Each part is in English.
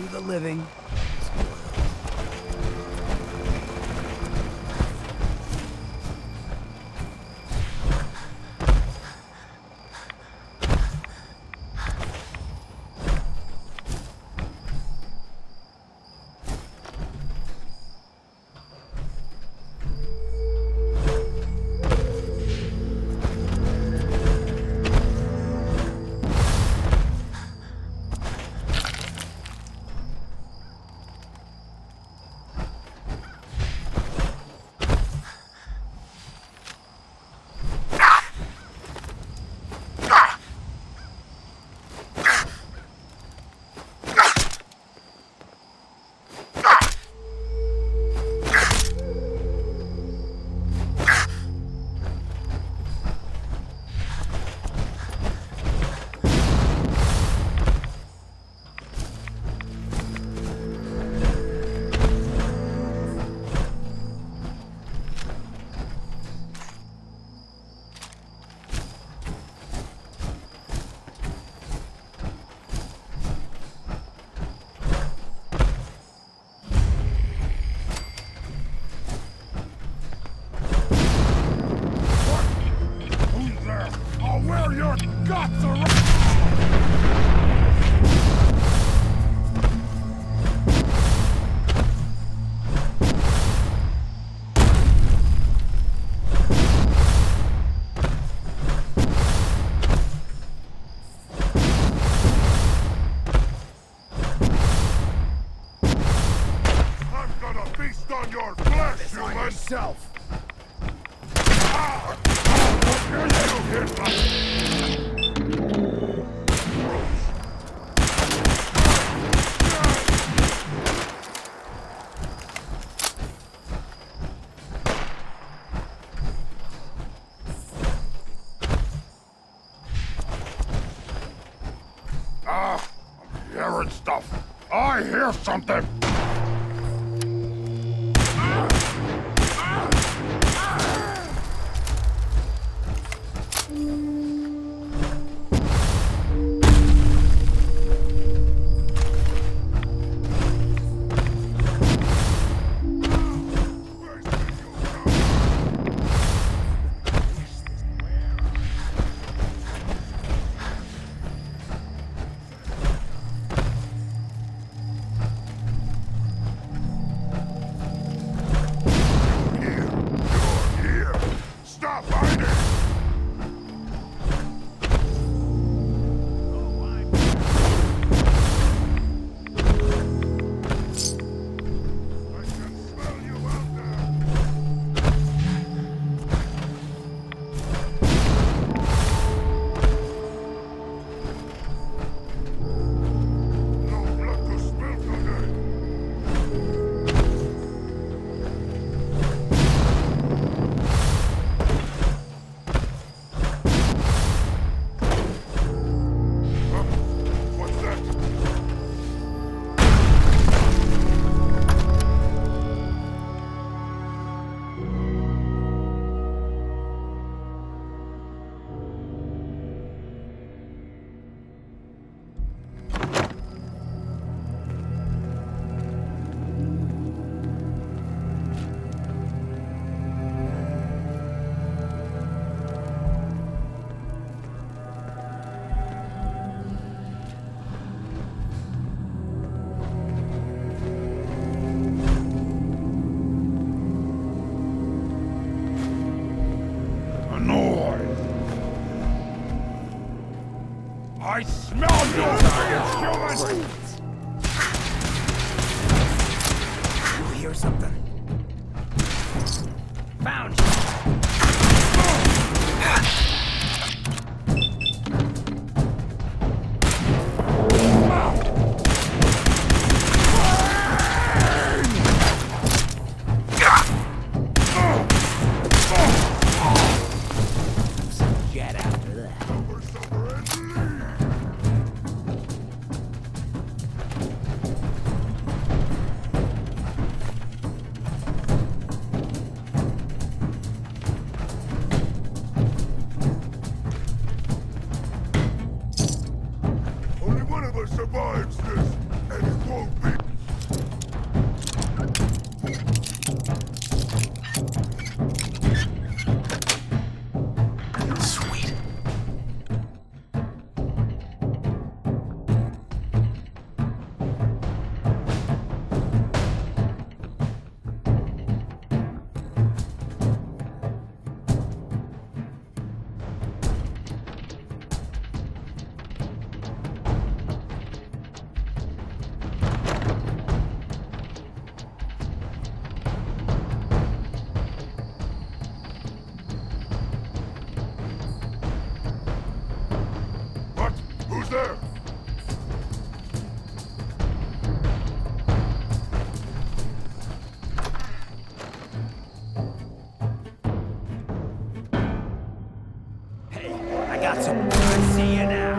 to the living. Where your guts are. I'm gonna feast on your flesh, human! Yourself. I'm hearing stuff. I hear something. Stop hiding! I can smell you out there! No blood to spill today! What's that? Annoyed. I smell your human! You hear something? Found you. Get after that. Over, sober, and leave! Only one of us survives this, and it won't be Who's there? Hey, I got some. I see you now.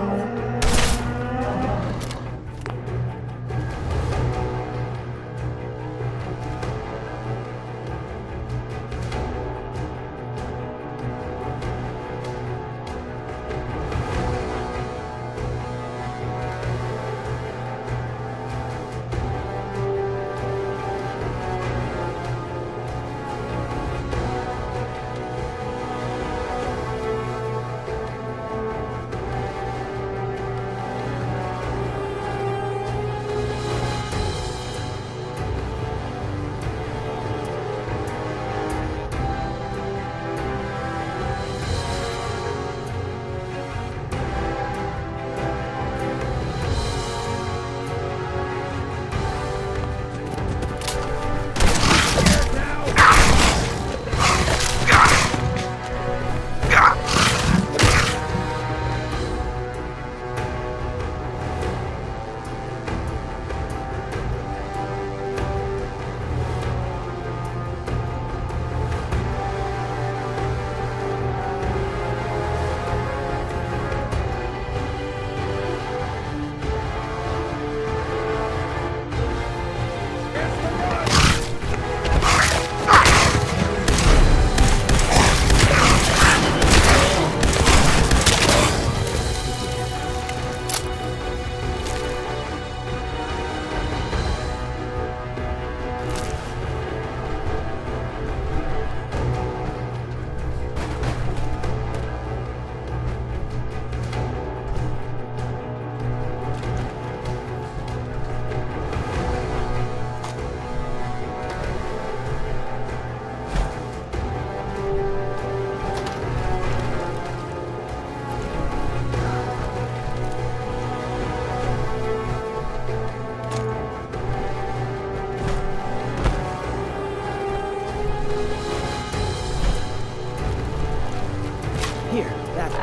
Here, that's it.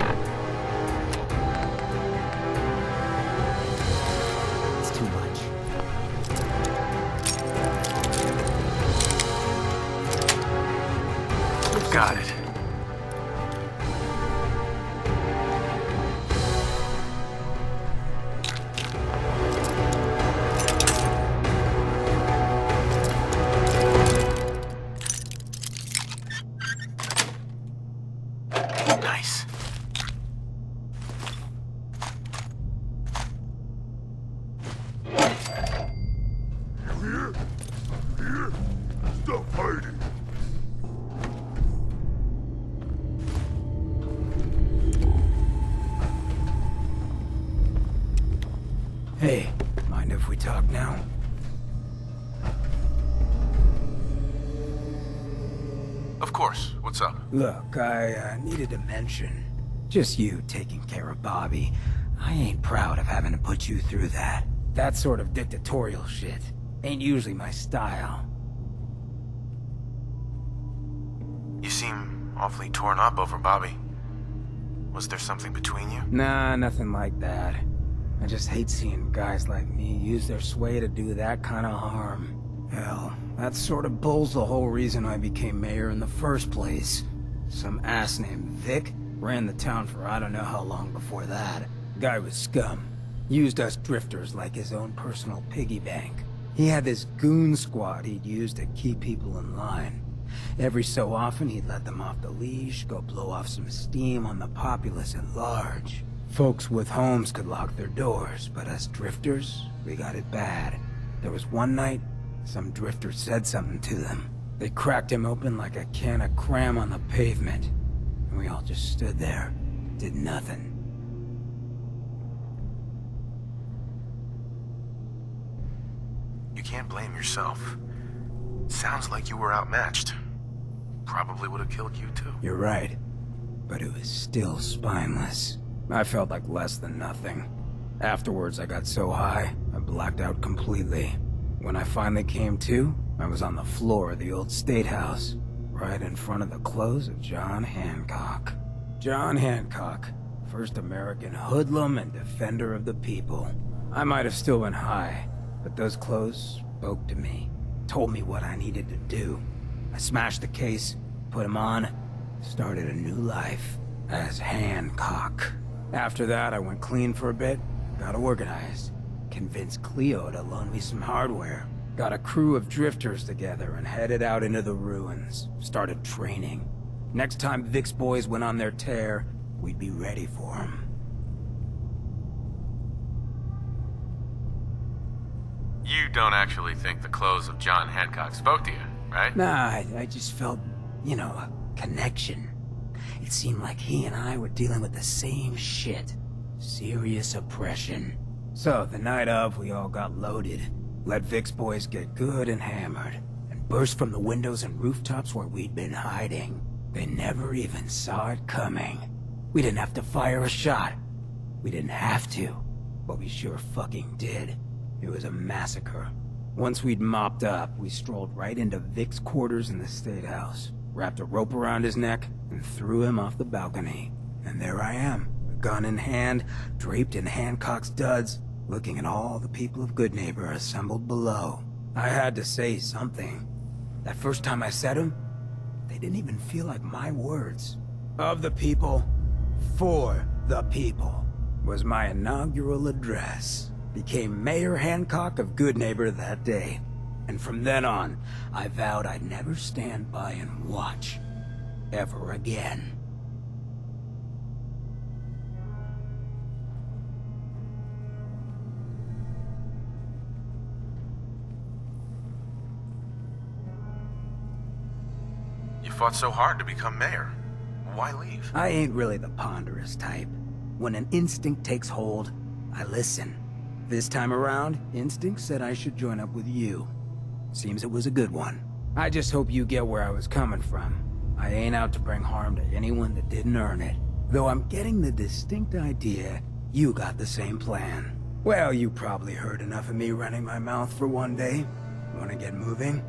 It's too much. Got it. Nice. Here? Here? Stop hiding. Hey, mind if we talk now? Of course. What's up? Look, I needed to mention. Just you taking care of Bobby. I ain't proud of having to put you through that. That sort of dictatorial shit ain't usually my style. You seem awfully torn up over Bobby. Was there something between you? Nah, nothing like that. I just hate seeing guys like me use their sway to do that kind of harm. Hell, that sort of bull's the whole reason I became mayor in the first place. Some ass named Vic ran the town for I don't know how long before that. Guy was scum. Used us drifters like his own personal piggy bank. He had this goon squad he'd use to keep people in line. Every so often he'd let them off the leash, go blow off some steam on the populace at large. Folks with homes could lock their doors, but us drifters, we got it bad. There was one night, some drifter said something to them. They cracked him open like a can of cram on the pavement. And we all just stood there, did nothing. You can't blame yourself. Sounds like you were outmatched. Probably would have killed you too. You're right, but it was still spineless. I felt like less than nothing. Afterwards, I got so high, I blacked out completely. When I finally came to, I was on the floor of the old state house, right in front of the clothes of John Hancock. John Hancock, first American hoodlum and defender of the people. I might have still been high, but those clothes spoke to me, told me what I needed to do. I smashed the case, put him on, started a new life as Hancock. After that, I went clean for a bit, got organized, convinced Cleo to loan me some hardware, got a crew of drifters together and headed out into the ruins, started training. Next time Vic's boys went on their tear, we'd be ready for them. You don't actually think the clothes of John Hancock spoke to you, right? Nah, I just felt, you know, a connection. It seemed like he and I were dealing with the same shit. Serious oppression. So, the night of, we all got loaded, let Vic's boys get good and hammered, and burst from the windows and rooftops where we'd been hiding. They never even saw it coming. We didn't have to fire a shot. We didn't have to, but we sure fucking did. It was a massacre. Once we'd mopped up, we strolled right into Vic's quarters in the State House, wrapped a rope around his neck, and threw him off the balcony. And there I am, a gun in hand, draped in Hancock's duds, looking at all the people of Goodneighbor assembled below. I had to say something. That first time I said them, they didn't even feel like my words. Of the people, for the people, was my inaugural address. Became Mayor Hancock of Goodneighbor that day. And from then on, I vowed I'd never stand by and watch. Ever again. You fought so hard to become mayor. Why leave? I ain't really the ponderous type. When an instinct takes hold, I listen. This time around, instinct said I should join up with you. Seems it was a good one. I just hope you get where I was coming from. I ain't out to bring harm to anyone that didn't earn it. Though I'm getting the distinct idea you got the same plan. Well, you probably heard enough of me running my mouth for one day. Wanna get moving?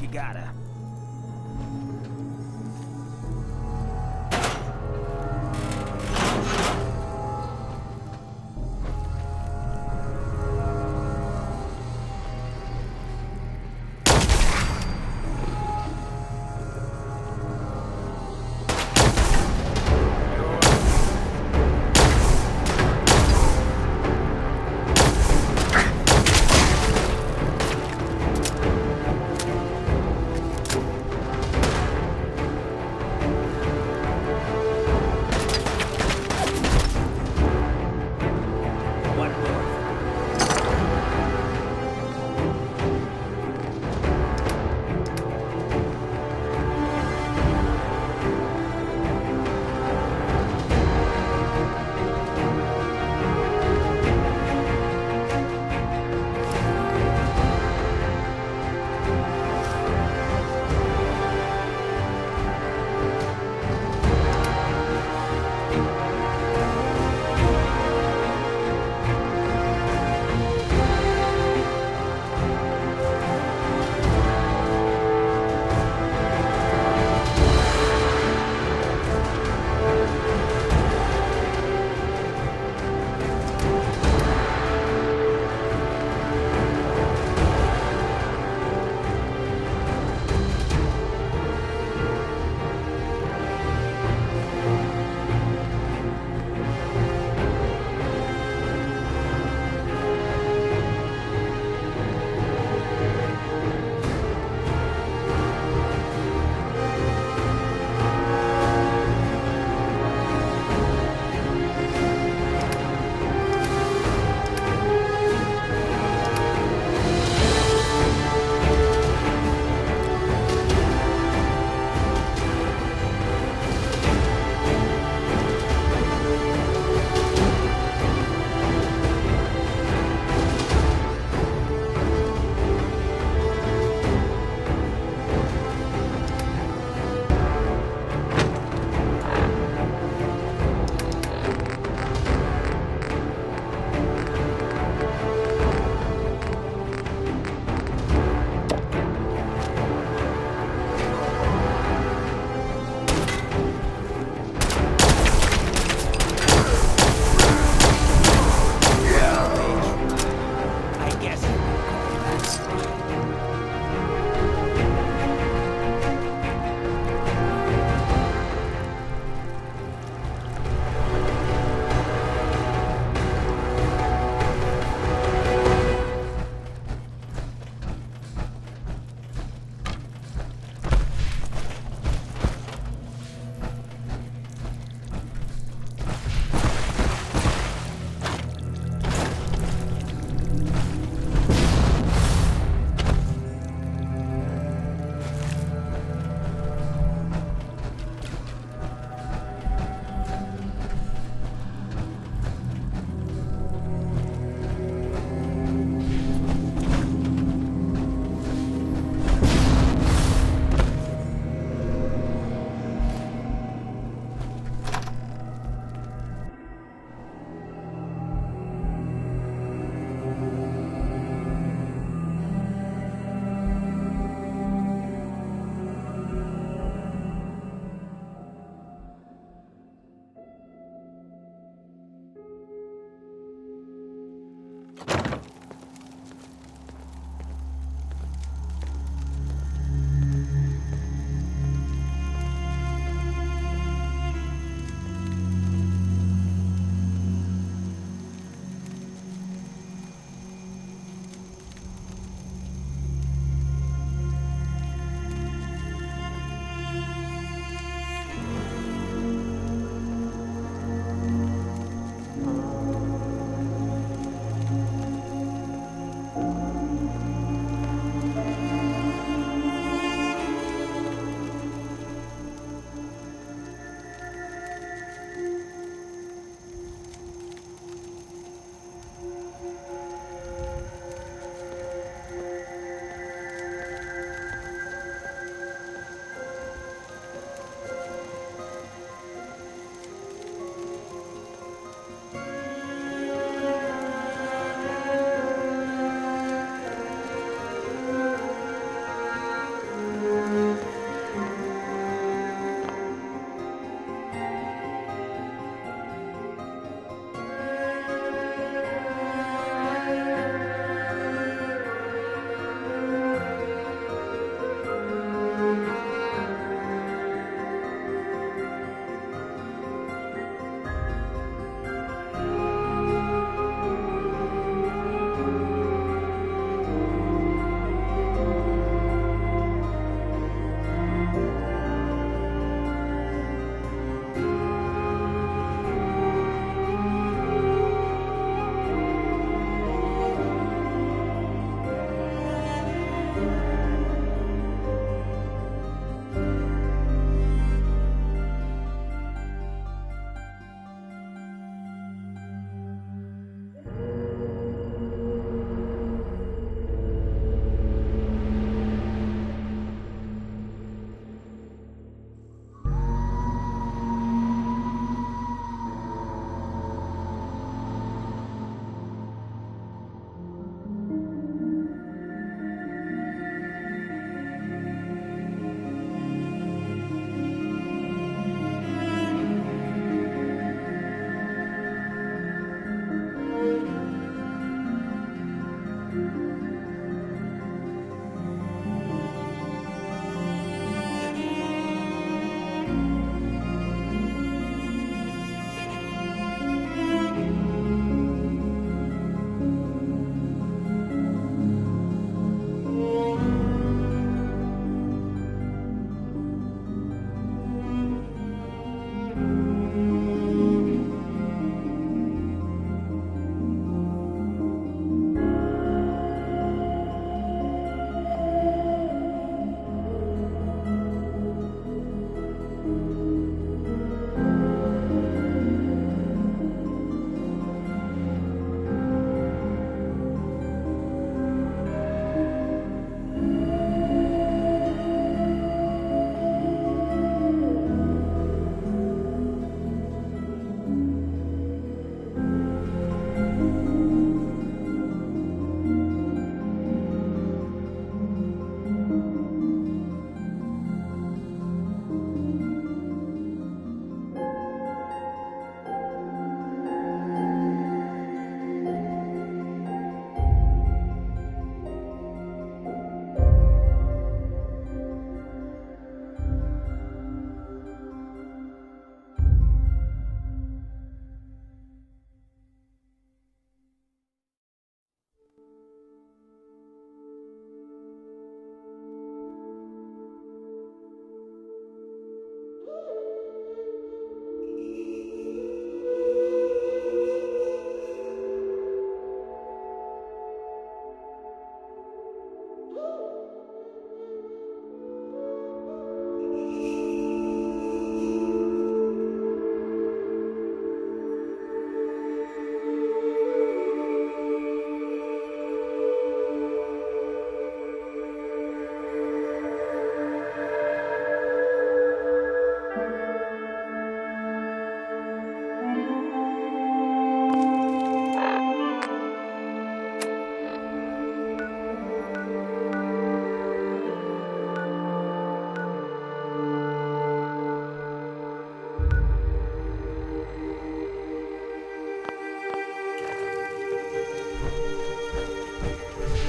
You gotta.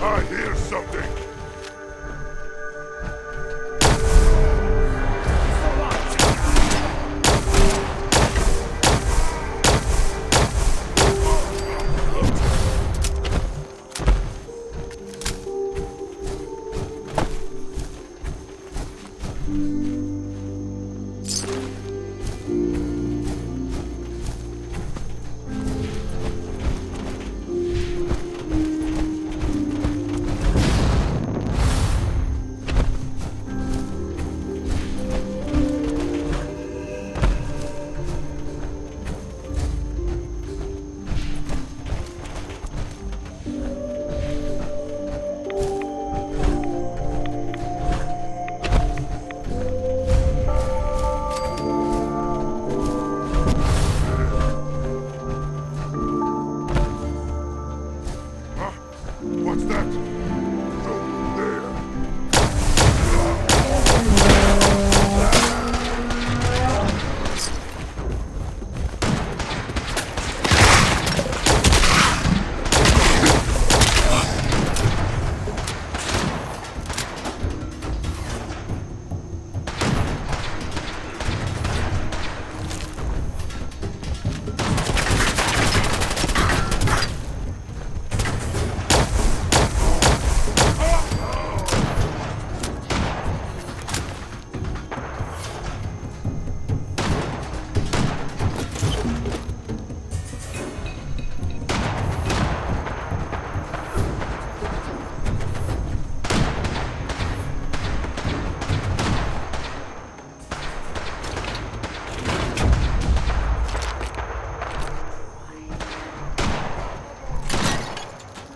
I hear something. What's that? There.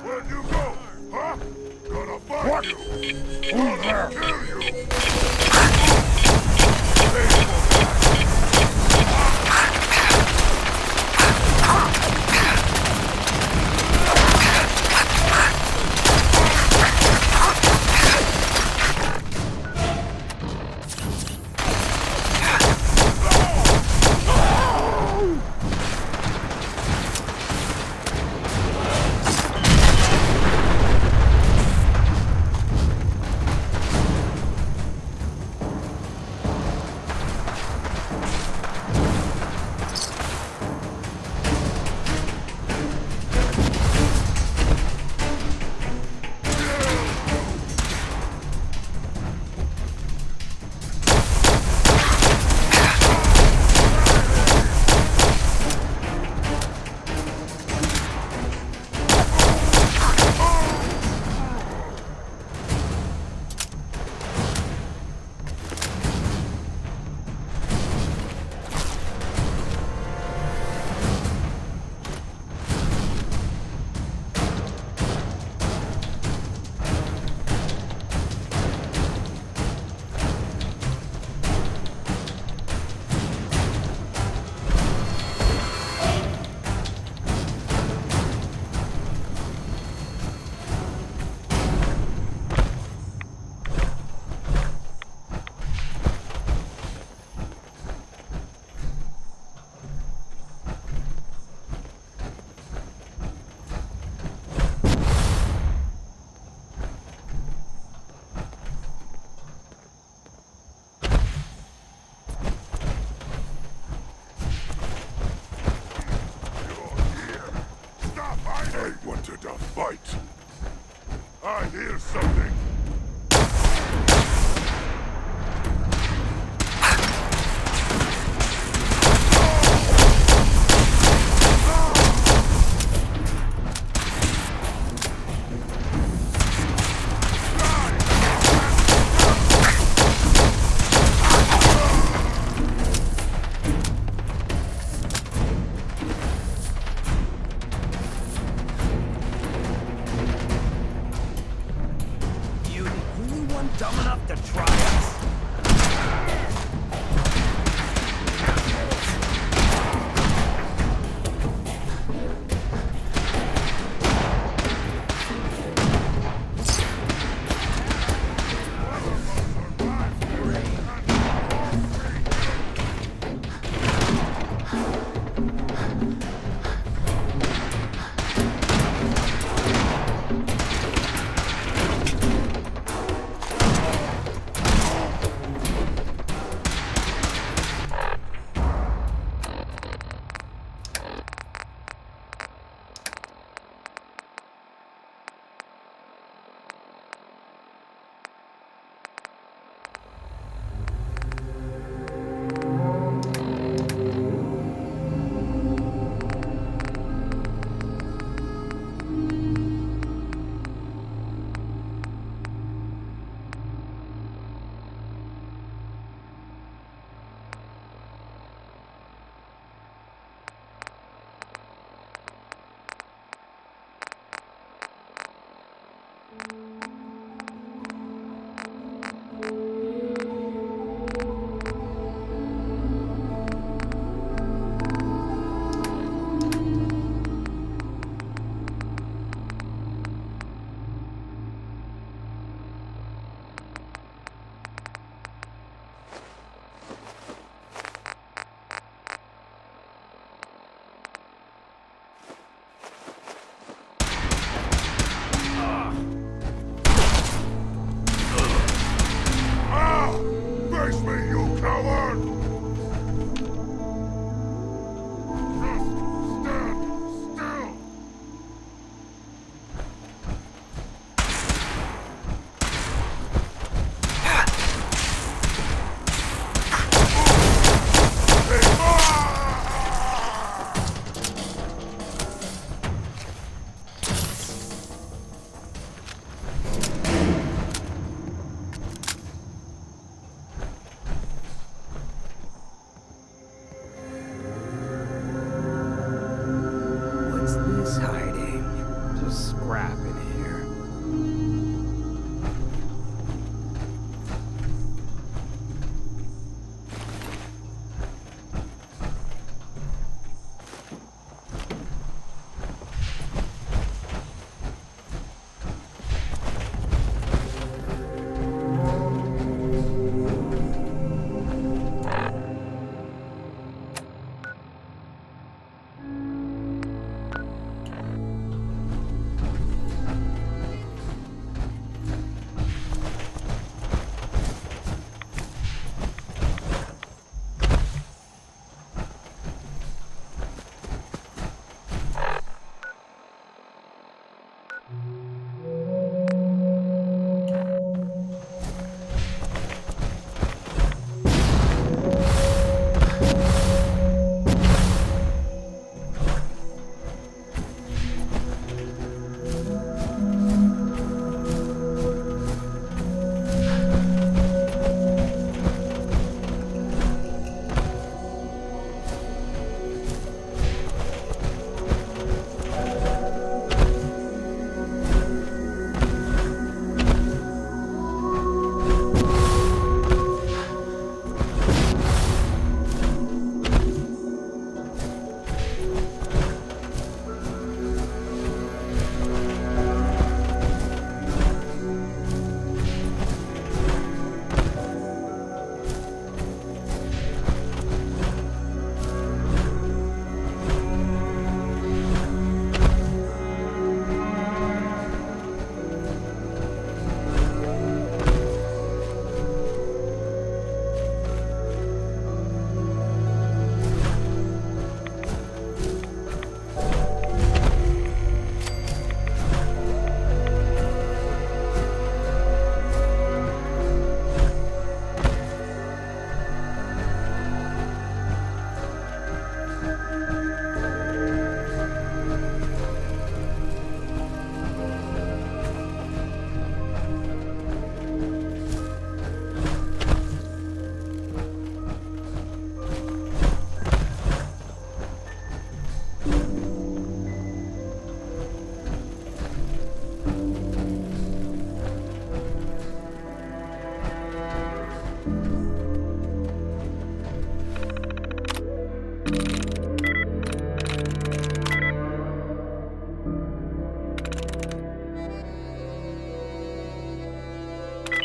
Where'd you go? Huh? Gonna find What? you! Who's there? Kill you! I wanted a fight. I hear something. Dumb enough to try us?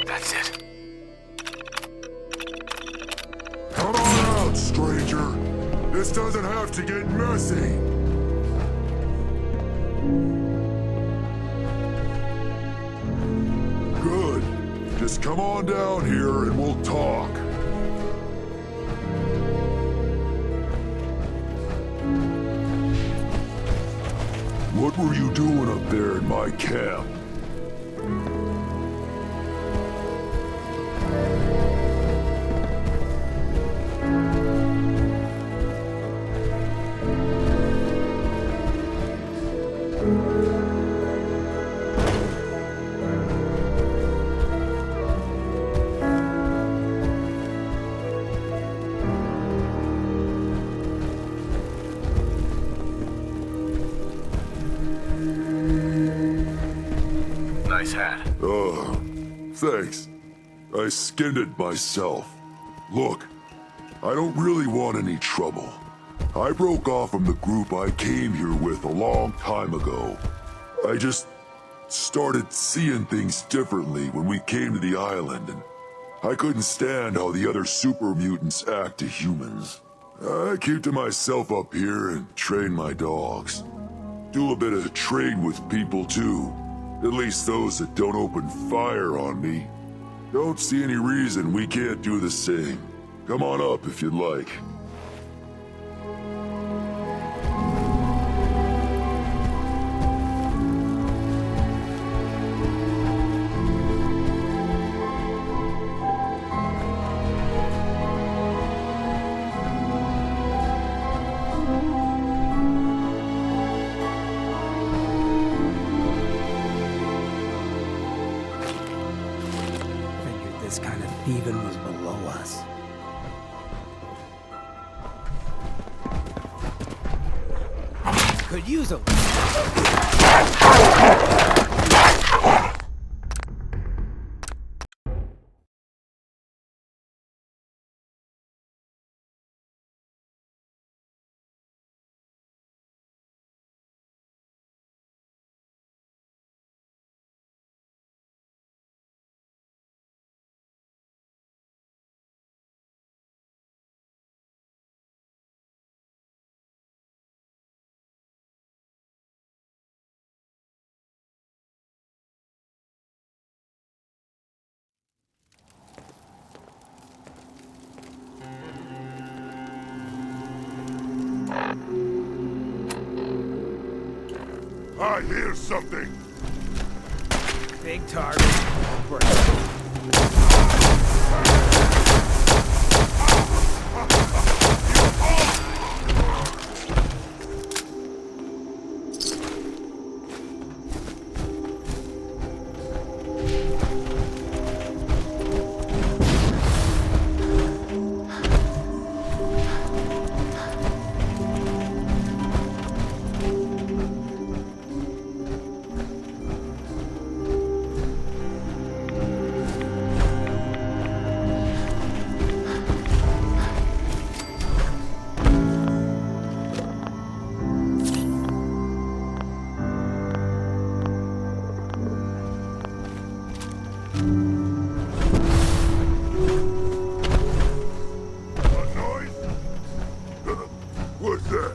That's it. Come on out, stranger. This doesn't have to get messy. Good. Just come on down here and we'll talk. What were you doing up there in my camp? Nice hat. Thanks. I skinned it myself. Look, I don't really want any trouble. I broke off from the group I came here with a long time ago. I just started seeing things differently when we came to the island, and I couldn't stand how the other super mutants act to humans. I keep to myself up here and train my dogs. Do a bit of trade with people too. At least those that don't open fire on me. Don't see any reason we can't do the same. Come on up if you'd like. This kind of thieving was below us. Could use a... I hear something. Big target. What's that?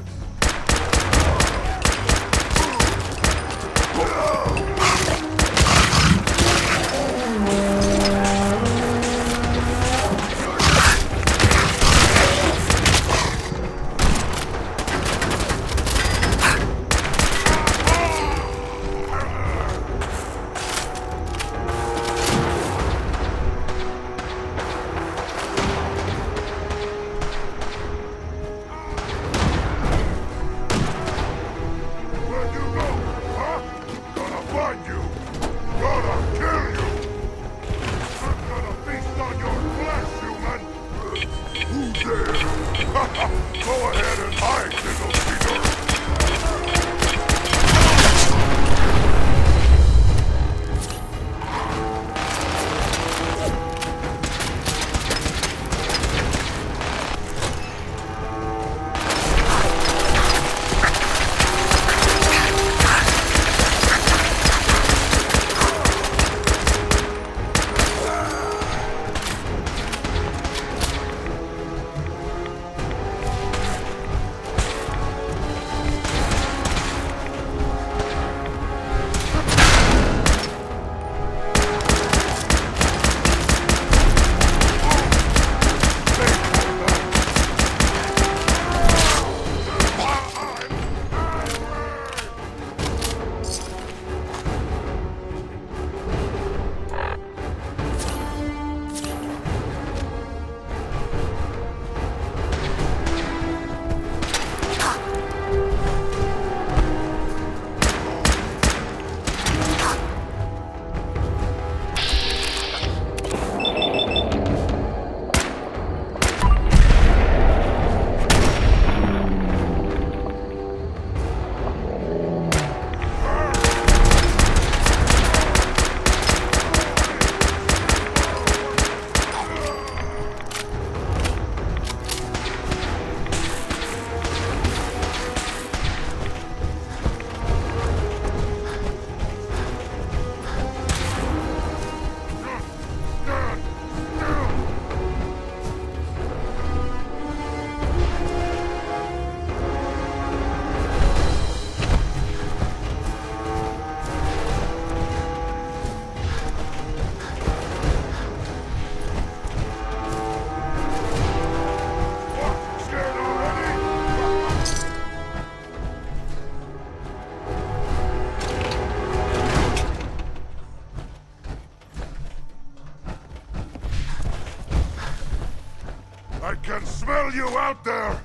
I can smell you out there!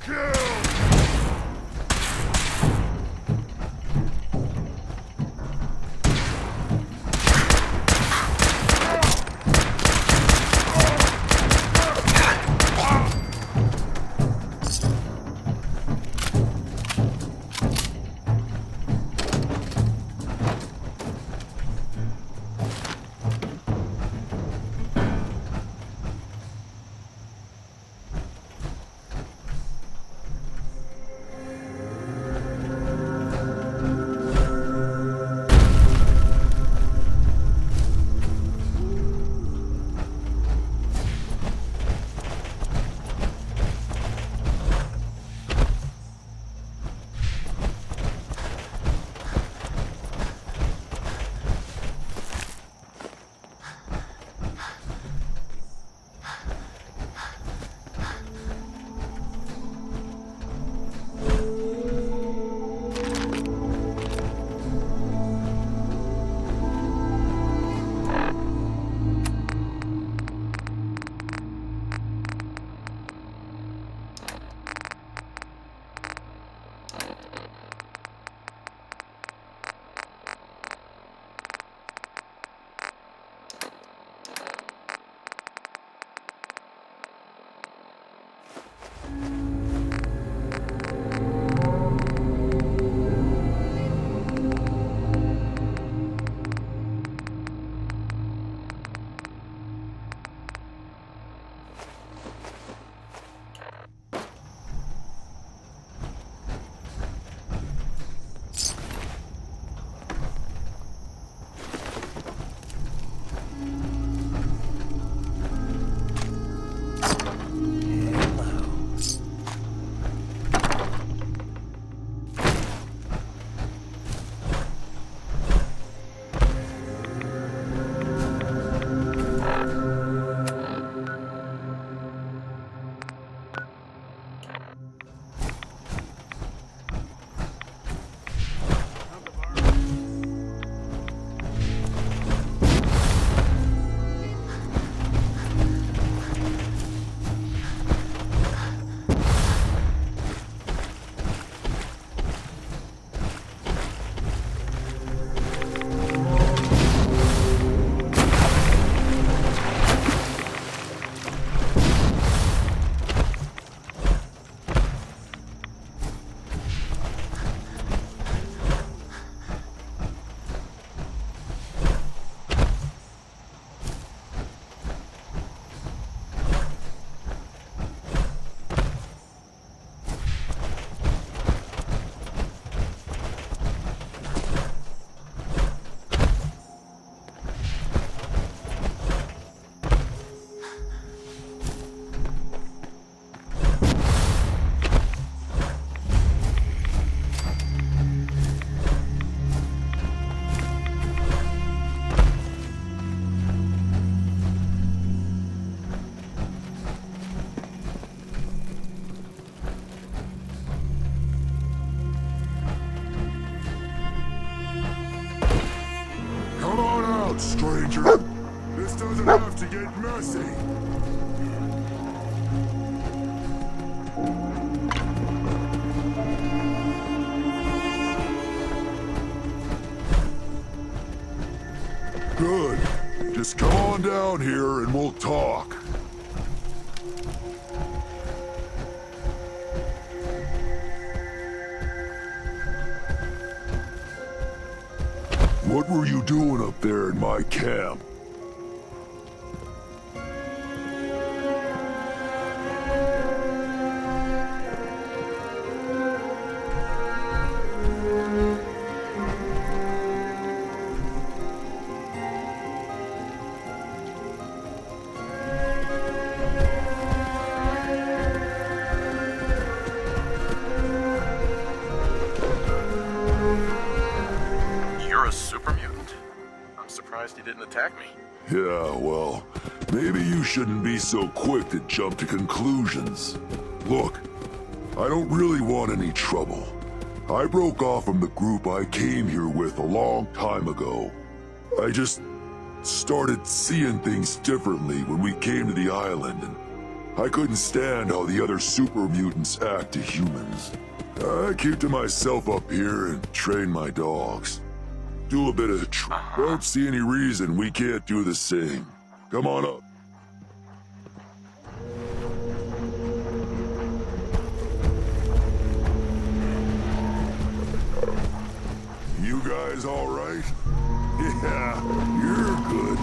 Kill! Stranger. This doesn't have to get messy. Good. Just come on down here and we'll talk. What were you doing up there in my camp? You're a super mutant? I'm surprised you didn't attack me. Yeah, well, maybe you shouldn't be so quick to jump to conclusions. Look, I don't really want any trouble. I broke off from the group I came here with a long time ago. I just started seeing things differently when we came to the island, and I couldn't stand how the other super mutants act to humans. I keep to myself up here and train my dogs. Do a bit of Don't see any reason we can't do the same. Come on up. You guys all right? Yeah, you're good.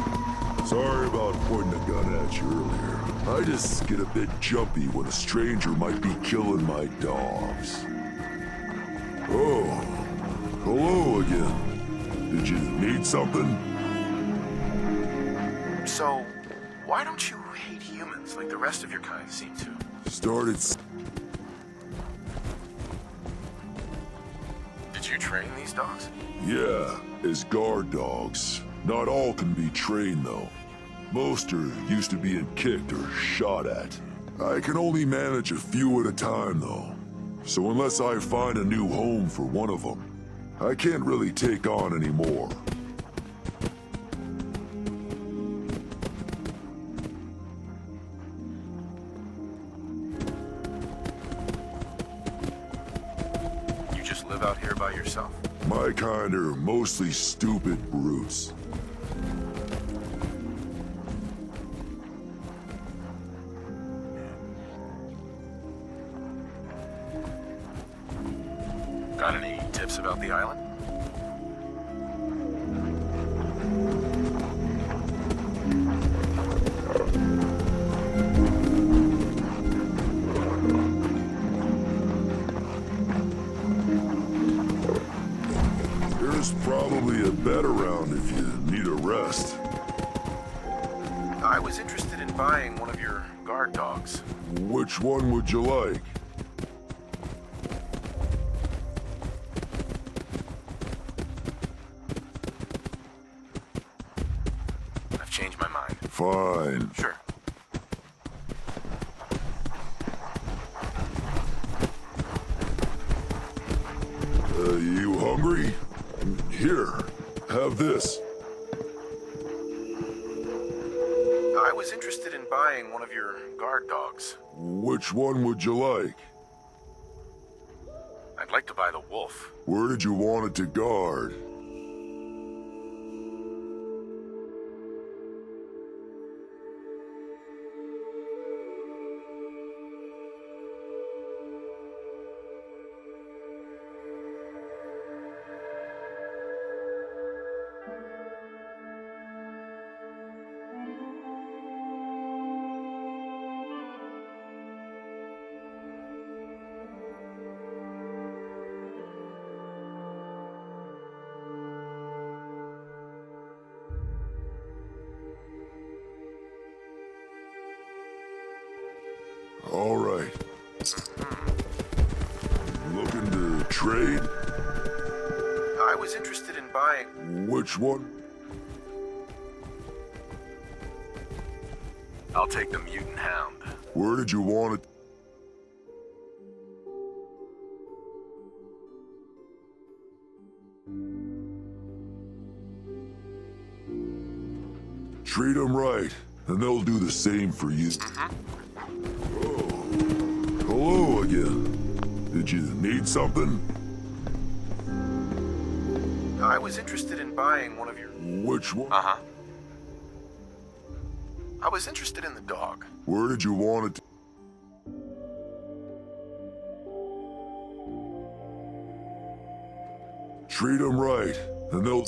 Sorry about pointing a gun at you earlier. I just get a bit jumpy when a stranger might be killing my dogs. Oh, hello again. Did you need something? So, why don't you hate humans like the rest of your kind seem to? Did you train these dogs? Yeah, as guard dogs. Not all can be trained, though. Most are used to being kicked or shot at. I can only manage a few at a time, though. So unless I find a new home for one of them, I can't really take on any more. You just live out here by yourself? My kind are mostly stupid brutes. Got any tips about the island? There's probably a bed around if you need a rest. I was interested in buying one of your guard dogs. Which one would you like? I've changed my mind. Fine. Sure. You hungry? Here, have this. I was interested in buying one of your guard dogs. Which one would you like? I'd like to buy the wolf. Where did you want it to guard? All right. Looking to trade? I was interested in buying... Which one? I'll take the mutant hound. Where did you want it? Treat them right, and they'll do the same for you. Oh, hello again. Did you need something? I was interested in buying one of your... Which one? Uh-huh. I was interested in the dog. Where did you want it? Treat them right, and they'll...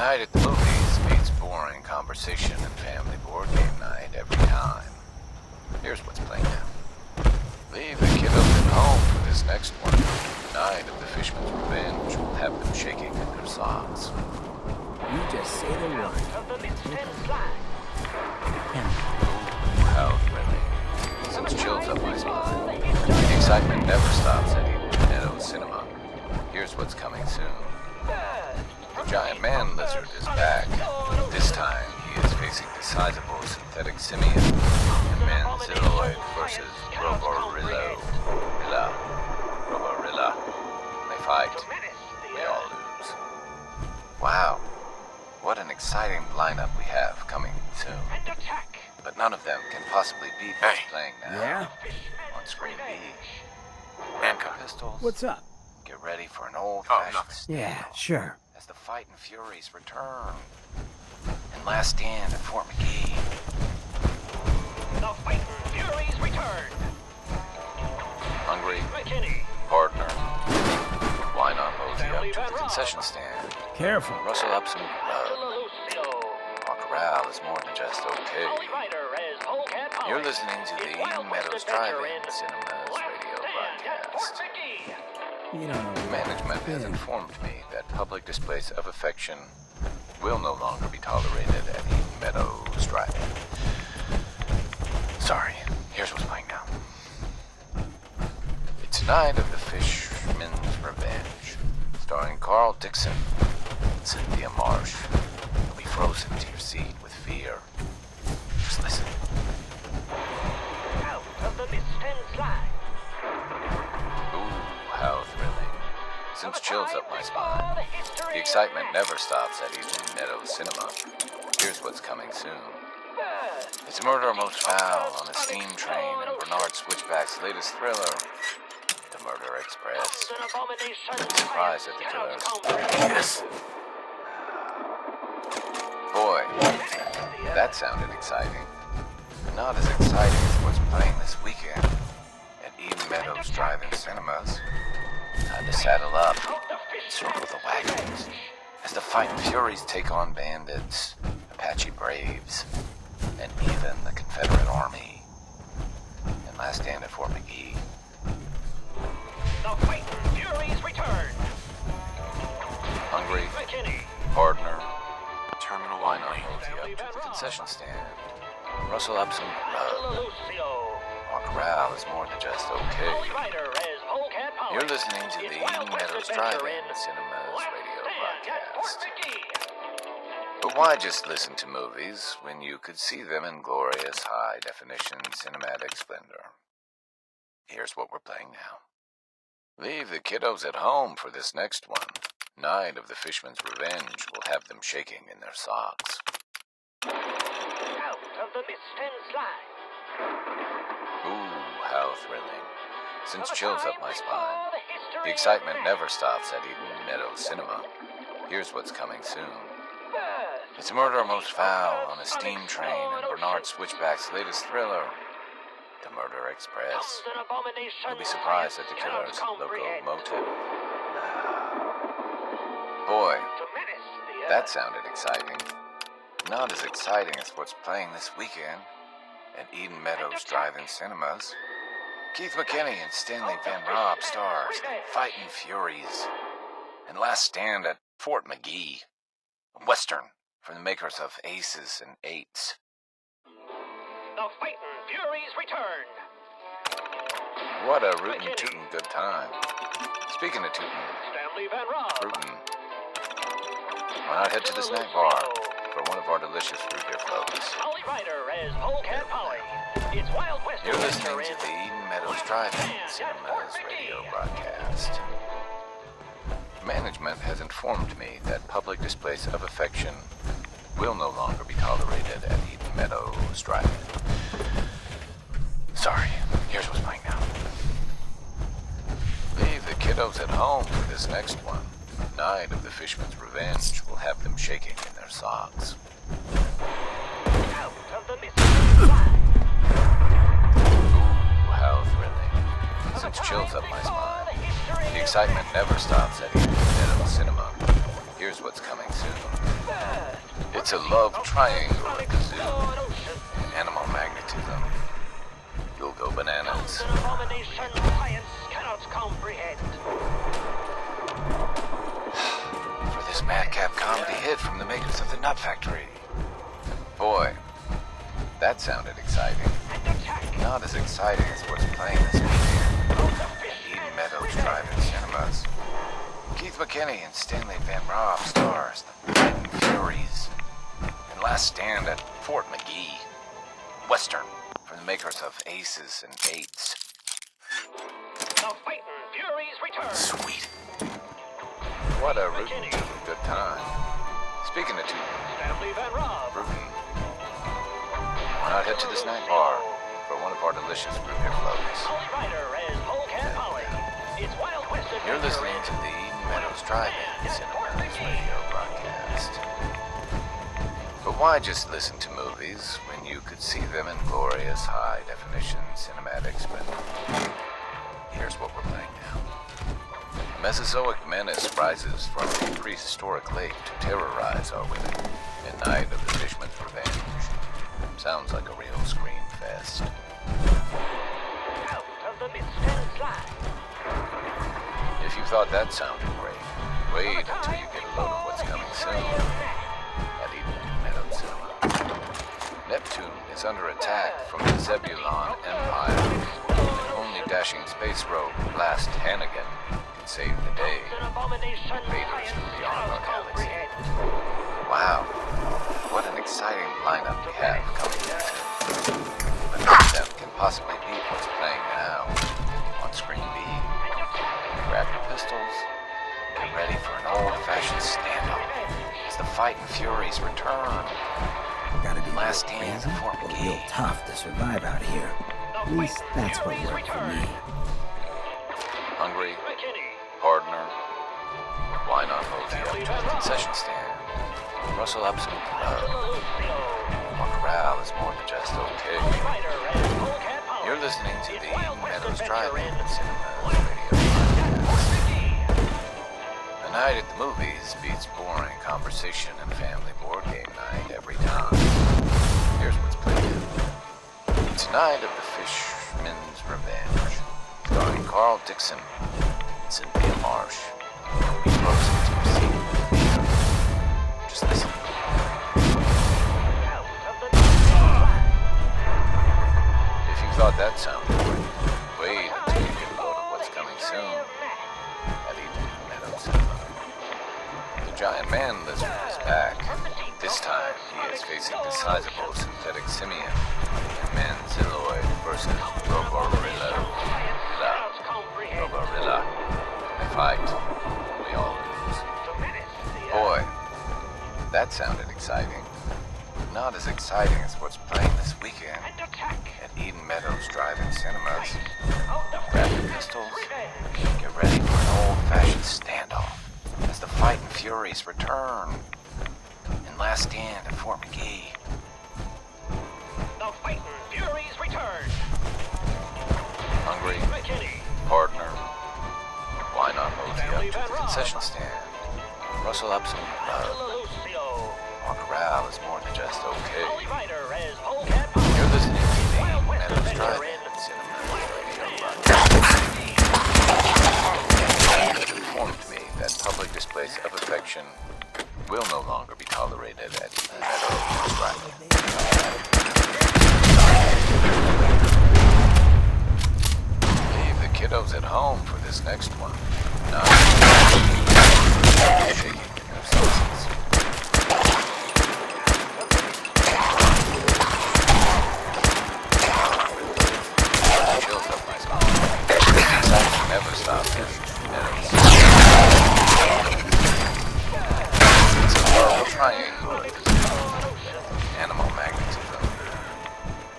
Night at the movies beats boring conversation and family board game night every time. Here's what's playing now. Leave the kiddos at home for this next one. Night of the Fishman's Revenge will have them shaking in their socks. You just say the word. Ooh, how thrilling. Sends chills up my spine. The excitement never stops at Eden Meadows Cinema. Here's what's coming soon. The giant man lizard is back. This time, he is facing the sizable synthetic simian and Manziloid versus Roborilla. Roborilla. They fight. We all lose. Wow. What an exciting lineup we have coming soon. But none of them can possibly beat what's playing now. Yeah? On screen B. Hancock. Pistols. What's up? Get ready for an old-fashioned nothing. Yeah, sure. as the Fightin' Furies return. And last stand at Fort McGee. The Fightin' Furies return. Hungry? McKinney. Partner? Why not mosey up to the concession stand? Careful. Rustle up some grub. Lucio. Our corral is more than just okay. Holy Rider as Polecat Polly. You're listening to the It's Eden Wild West Meadows Adventure Drive-In in Cinemas radio Stand at Fort broadcast. McGee. You don't know. Management has informed me that public displays of affection will no longer be tolerated at Eden Meadows Drive-In. Sorry, here's what's playing now. It's Night of the Fishman's Revenge, starring Carl Dixon and Cynthia Marsh. You'll be frozen to your seat with fear. Just listen. Out of the mist and slide. Ooh, how thrilling. Sends chills up my spine. The excitement never stops at Eden Meadows Cinema. Here's what's coming soon. It's murder most foul on a steam train and Bernard Switchback's latest thriller, The Murder Express. You'll be surprised at the killers. Yes. Boy, that sounded exciting. Not as exciting as what's playing this weekend at Eden Meadows Drive-In Cinemas. Time to saddle up and circle the wagons as the Fightin' Furies take on bandits, Apache Braves, and even the Confederate Army. And last stand at Fort McGee. The Fightin' Furies return. Hungry? McKinney. Partner? Terminal Why not 1 mosey up to the concession stand? Rustle up some grub. Lucio. Our corral is more than just okay. Holy Rider as Polecat Polly. You're listening to the It's Wild Eden West Meadows Adventure Drive-In in Cinemas radio Stand at Fort broadcast. McGee. But why just listen to movies when you could see them in glorious high-definition cinematic splendor? Here's what we're playing now. Leave the kiddos at home for this next one. Night of the Fishman's Revenge will have them shaking in their socks. Out of the mist and slide. Ooh, how thrilling. Sends chills up my spine. The excitement never stops at Eden Meadows Cinema. Here's what's coming soon. It's murder most foul on a steam train and Bernard Switchback's latest thriller, The Murder Express. You'll be surprised at the killer's locomotive. Boy, that sounded exciting. Not as exciting as what's playing this weekend at Eden Meadows Drive-In Cinemas. Keith McKinney and Stanley Van Robb stars Fightin' Furies. And last stand at Fort McGee, a Western from the makers of Aces and Eights. The Fightin' Furies return. What a rootin' tootin' good time. Speaking of tootin', Stanley Van Robb. rootin', why not head to the snack bar for one of our delicious root beer floats? Holy Rider as Polecat Polly. It's Wild West You're Adventure listening to in the Eden Meadows Drive-In Cinemas radio broadcast. Management has informed me that public displays of affection will no longer be tolerated at Eden Meadows Drive-In. Sorry, here's what's playing now. Leave the kiddos at home for this next one. Night of the Fishman's Revenge will have them shaking in their socks. Out of the mist and slide. Ooh, how thrilling. Sends chills up my spine. The excitement never stops at Eden Meadows Cinema. Here's what's coming soon. It's a love triangle at the zoo. Animal magnetism. You'll go bananas. An abomination science cannot comprehend. For this madcap comedy hit from the makers of the Nut Factory. Boy, that sounded exciting. And attack. Not as exciting as what's playing this weekend at Eden Meadows Drive-In Cinemas. Keith McKinney and Stanley Van Robb stars the Fighting Furies. And Last Stand at Fort McGee. Western from the makers of Aces and Eights. The Fighting Furies return. Sweet. What a rootin' good time. Speaking of tootin', Stanley Van Robb. rootin', why not head to the snack bar for one of our delicious root beer floats? Polly Ryder as Polecat Polly. It's Wild West adventure. You're listening to the Eden Meadows Drive-In Cinemas radio broadcast. But why just listen to movies when you could see them in glorious high-definition cinematics? But here's what we're playing now. A Mesozoic menace rises from a prehistoric lake to terrorize our women in night of the Fishman's revenge. Sounds like a real scream fest. Out of the mist and slide. If you thought that sounded great, wait until you get a load of what's coming soon at Eden Meadows Cinema. Neptune is under attack from the Zebulon Empire, and only dashing space rogue Blast Hannigan can save the day. An abomination Invaders science from beyond our cannot galaxy. comprehend. Wow, what an exciting lineup we have coming in soon. But none of them can possibly beat what's playing now on Screen B. Grab your pistols, get ready for an old-fashioned standoff as the Fighting Furies return. Gotta be Last real Stand crazy Fort or McGee. real tough to survive out here. At least that's what worked for me. Hungry, McKinney. partner, why not mosey up to the concession stand? Rustle up some grub. Lucio. Our corral is more than just okay. Polly Ryder as Polecat Polly. You're listening to It's the Wild Eden West Meadows adventure Drive-In in Cinemas Fort radio broadcast. McGee. A night at the movies beats boring conversation and family board game night every time. Here's what's playing. It's Night of the Fishman's Revenge, starring Carl Dixon and Cynthia Marsh. Be close to your seat. Just listen. Out of the mist and slide. If you thought that sounded great, wait until you get a load of what's coming soon at Eden Meadows Cinema. The giant man lizard is back. This time, he is facing the sizable synthetic simian in Manziloid versus Roborilla. Roborilla. They fight. We all lose. Boy, that sounded exciting. Not as exciting as what's playing this weekend And attack. at Eden Meadows Drive-In Cinemas. Out of Grab your pistols. Get ready for an old-fashioned standoff as the Fighting Furies return in Last Stand at Fort McGee. The Fighting Furies return. Hungry, McKinney. partner, why not mosey up to the concession stand? Rustle up some grub. Lucio. Our corral is more than just okay. Polly Ryder as Polecat Polly. You're listening to the Wild West Meadows adventure Drive-In in Cinemas radio broadcast. It informed me that public displays of affection will no longer be tolerated at Meadows Drive-In. Leave the kiddos at home for this next one. Not shaking your senses. Chills up my spine. Excitement never stops at Meadows. It's a horrible triangle. Animal magnetism.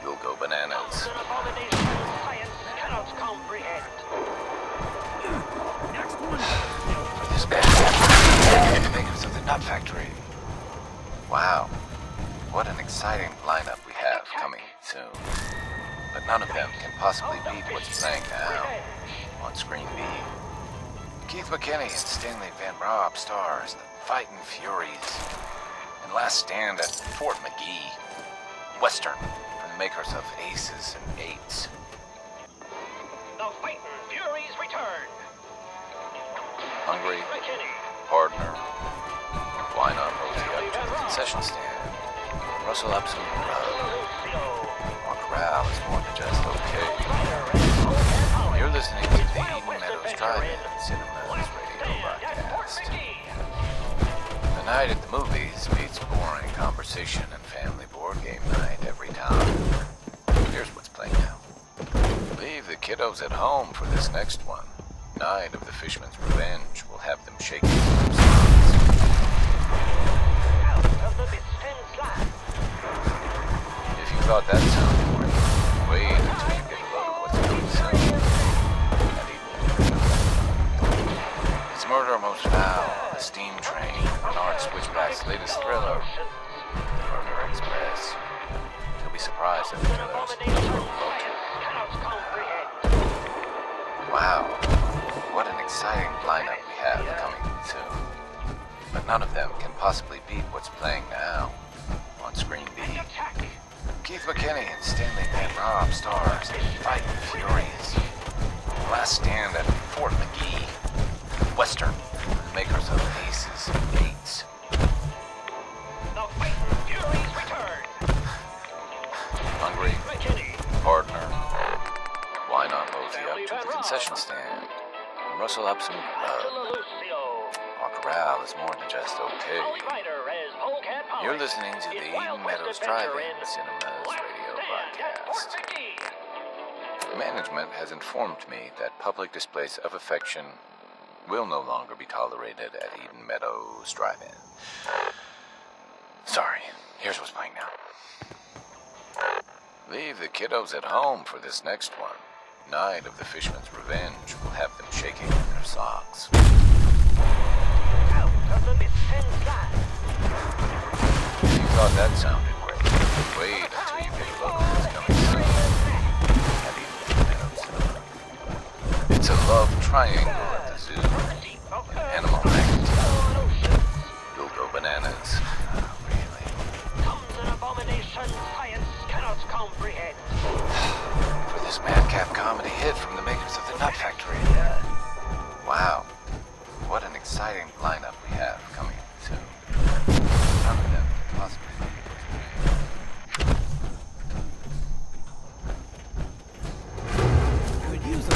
You'll go bananas. An abomination science cannot comprehend. For this band, the makers of the Nut Factory. Wow, what an exciting lineup we have coming soon. But none of them can possibly beat what's playing now on Screen B. Keith McKinney and Stanley Van Robb stars the Fighting Furies. and Last Stand at Fort McGee. Western, from the makers of Aces and Eights. The Fightin' Furies return. Hungry, McKinney. partner. Why not mosey up to the concession stand? Rustle up some grub. Our corral is more than just okay. You're listening to the Eden Meadows Drive-In Cinemas radio broadcast. The night at the movies meets boring conversation and family board game night every time. Here's what's playing now. Leave the kiddos at home for this next one. Night of the Fishman's Revenge will have them shaking their socks. Out of the mist and slide. If you thought that sounded great, wait until you get a look at what's coming soon. At Eden. It's Murder Most Foul, The Steam Train, Bernard Switchback's latest thriller, Murder Express. You'll be surprised at the killer's motive. Wow, what an exciting lineup we have coming soon. But none of them can possibly beat what's playing now on Screen B. Keith McKinney and Stanley Van Robb stars in Fightin' Furies. Last Stand at Fort McGee. Western, the makers of Aces and Eights. The Fightin' Furies return. Hungry, McKinney. partner. Why not mosey up to the concession stand and rustle up some grub? Our corral is more than just okay. You're listening to the Eden Meadows Drive-In Cinemas radio broadcast. Management has informed me that public displays of affection will no longer be tolerated at Eden Meadows Drive-In. Sorry, here's what's playing now. Leave the kiddos at home for this next one. Night of the Fishman's Revenge will have them shaking in their socks. Out of the mist and slide. If you thought that sounded great, wait until you get a look at what's coming soon. At Eden Meadows. It's a love triangle at the zoo. An animal magazine. You'll go bananas. Really? Comes an abomination science cannot comprehend. For this madcap comedy hit from the makers of the Nut Factory. Wow, what an exciting lineup we have coming soon. None of them can possibly be Could use a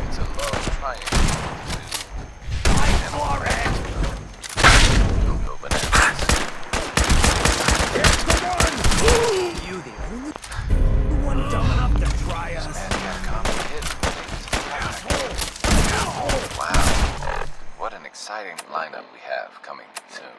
It's a love triangle. You'll go bananas. You the only one dumb enough to try us. Madcap comedy hit from the makers of the Nut Factory. Wow, what an exciting lineup we have coming soon.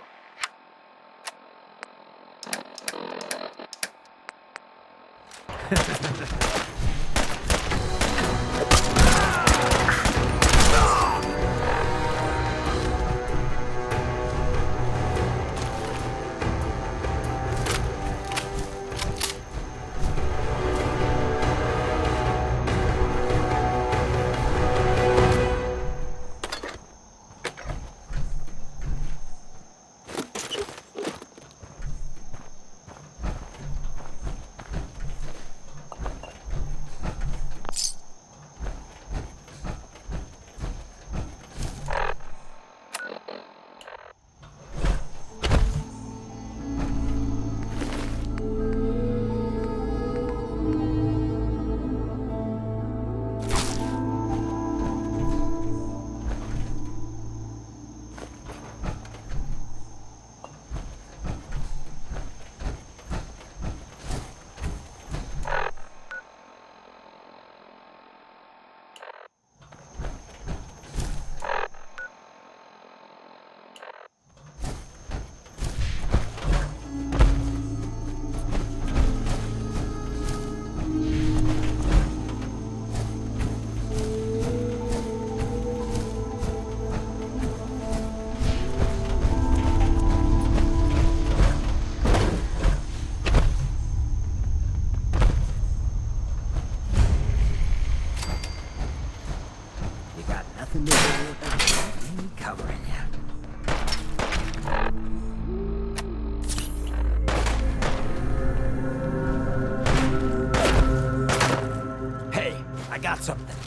got something.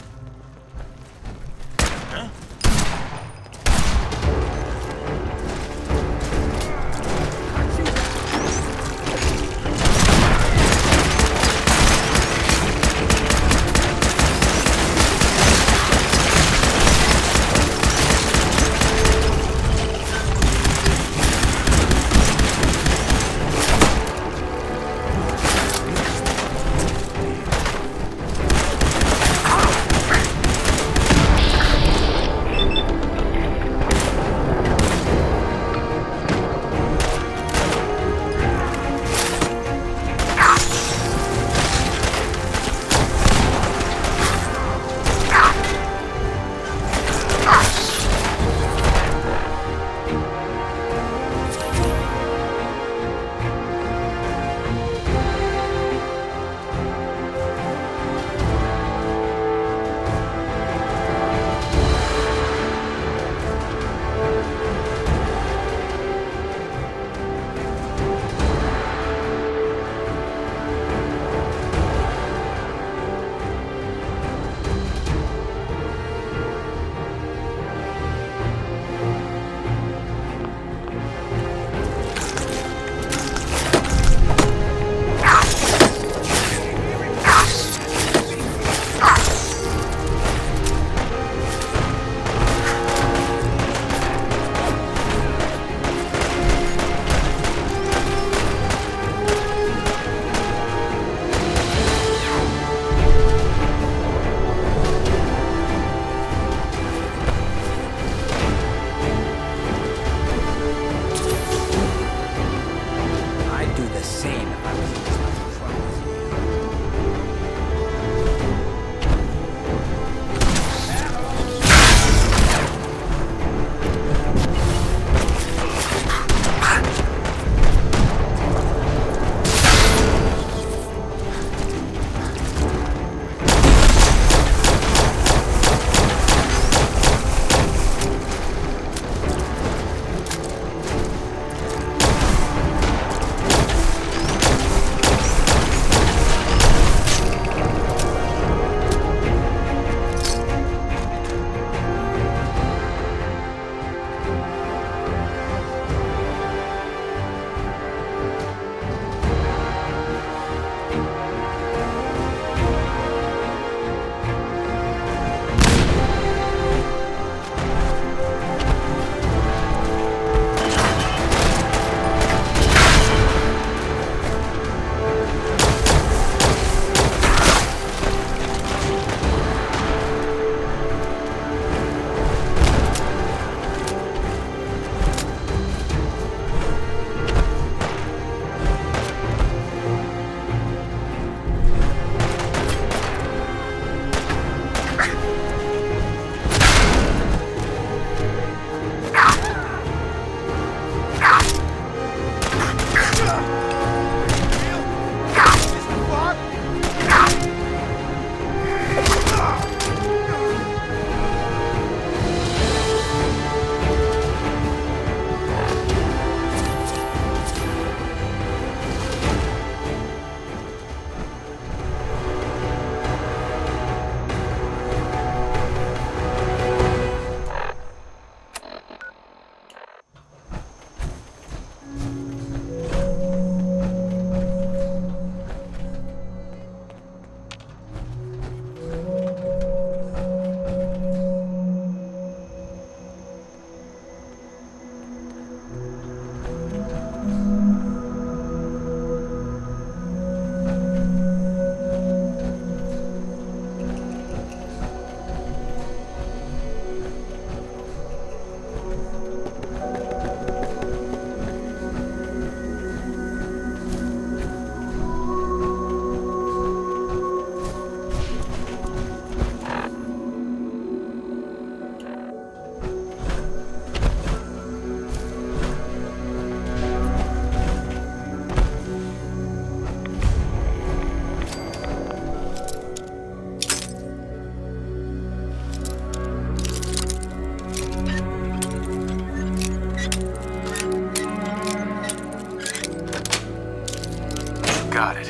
Got it.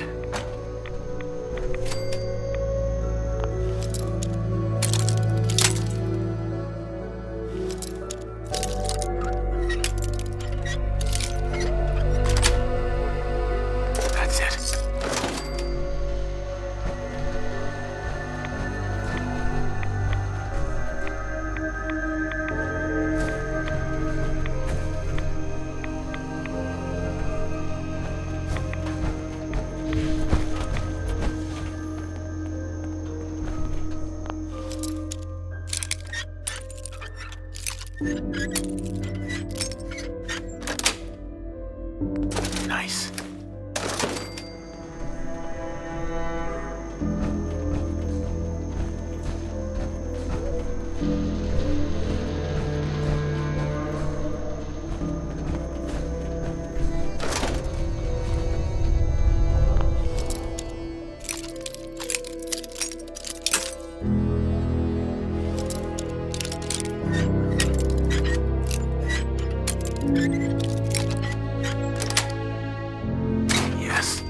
Nice. Yes.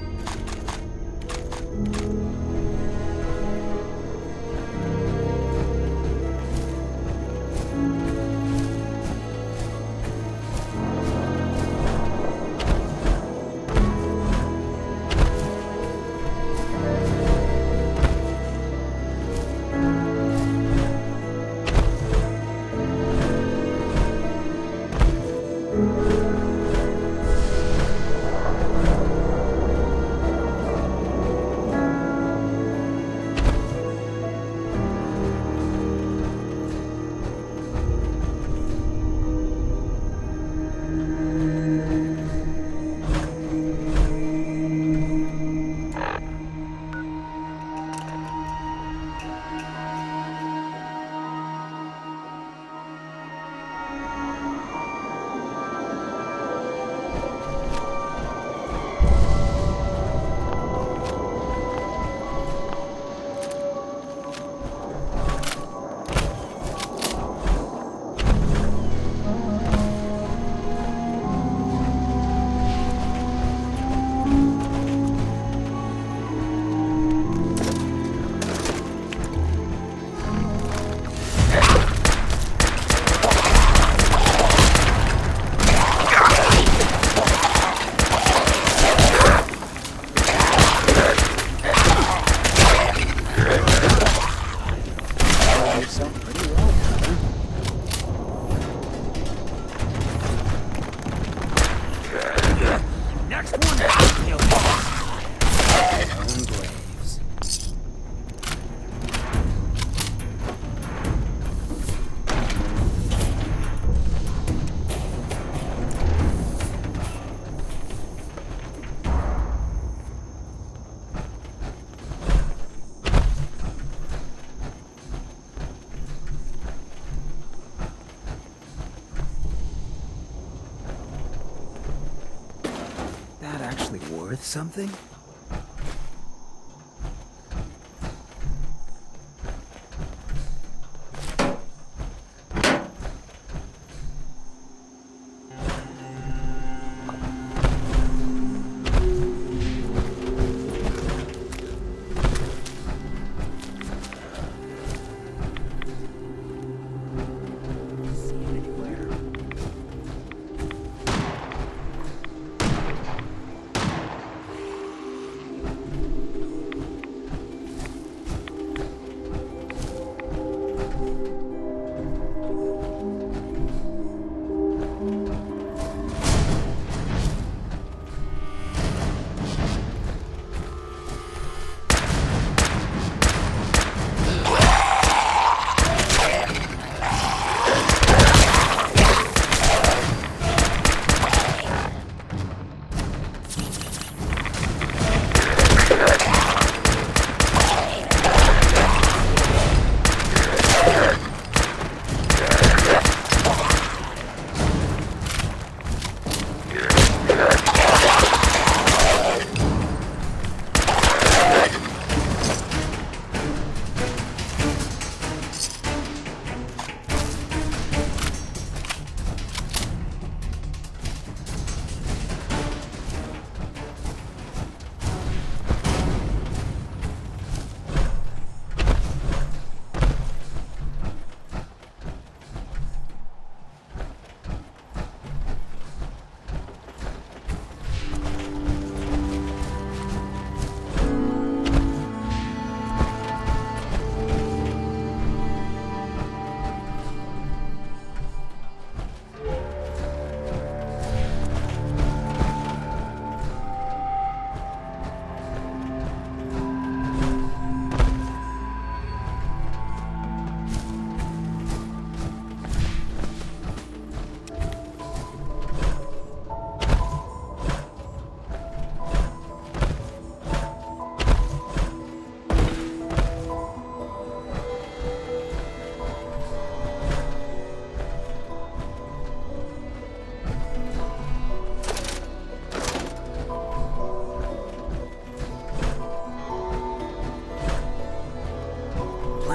Actually worth something?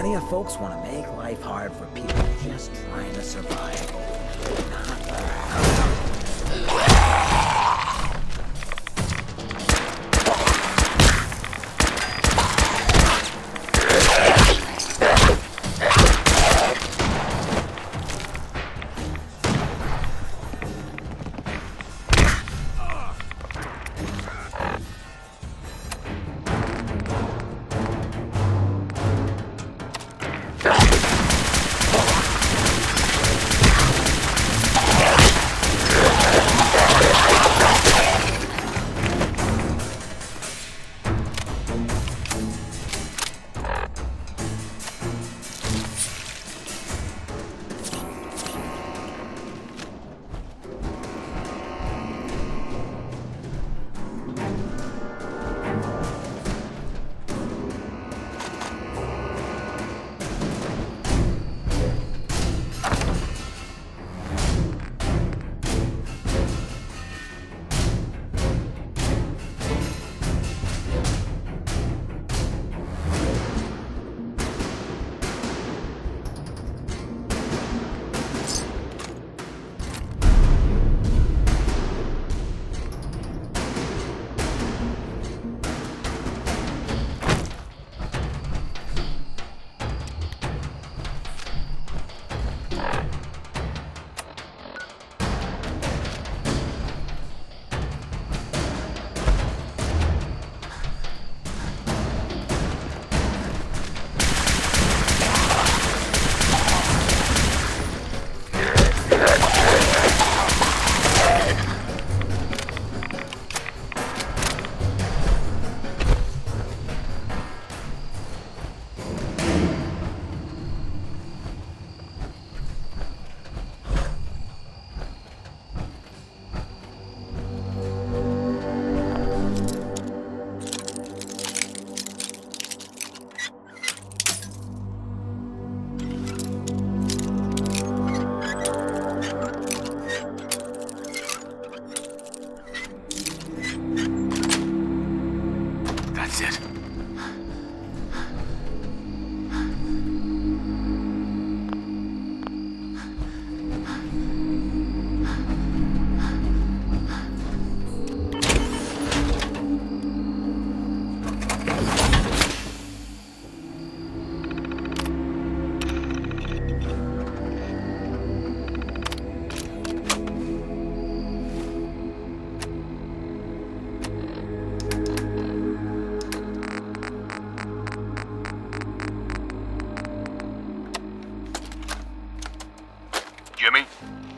Plenty of folks want to make life hard for people just trying to survive. That's it. Jimmy,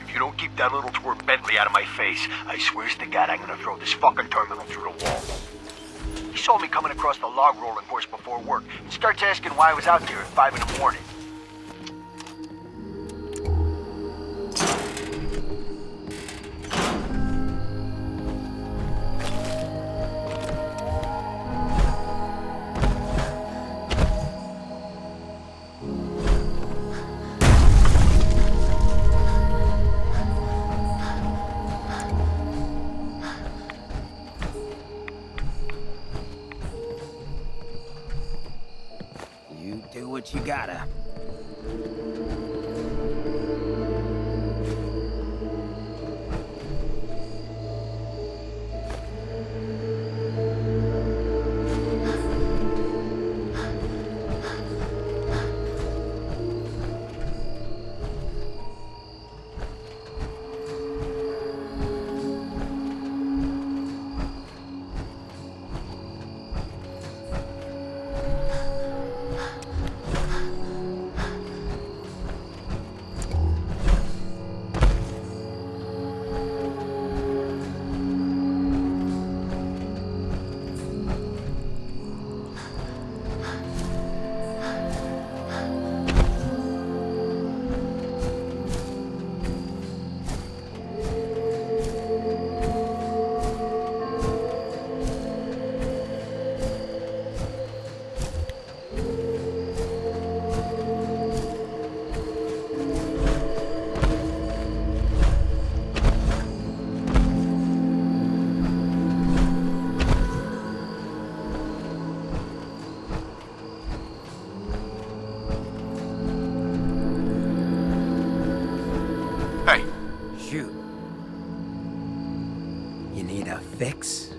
if you don't keep that little twerp Bentley out of my face, I swears to God I'm gonna throw this fucking terminal through the wall. He saw me coming across the log rolling course before work and starts asking why I was out there at 5 in the morning. You do what you gotta. fix?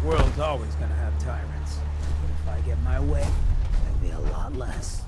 World's always gonna have tyrants. But if I get my way, there'll be a lot less.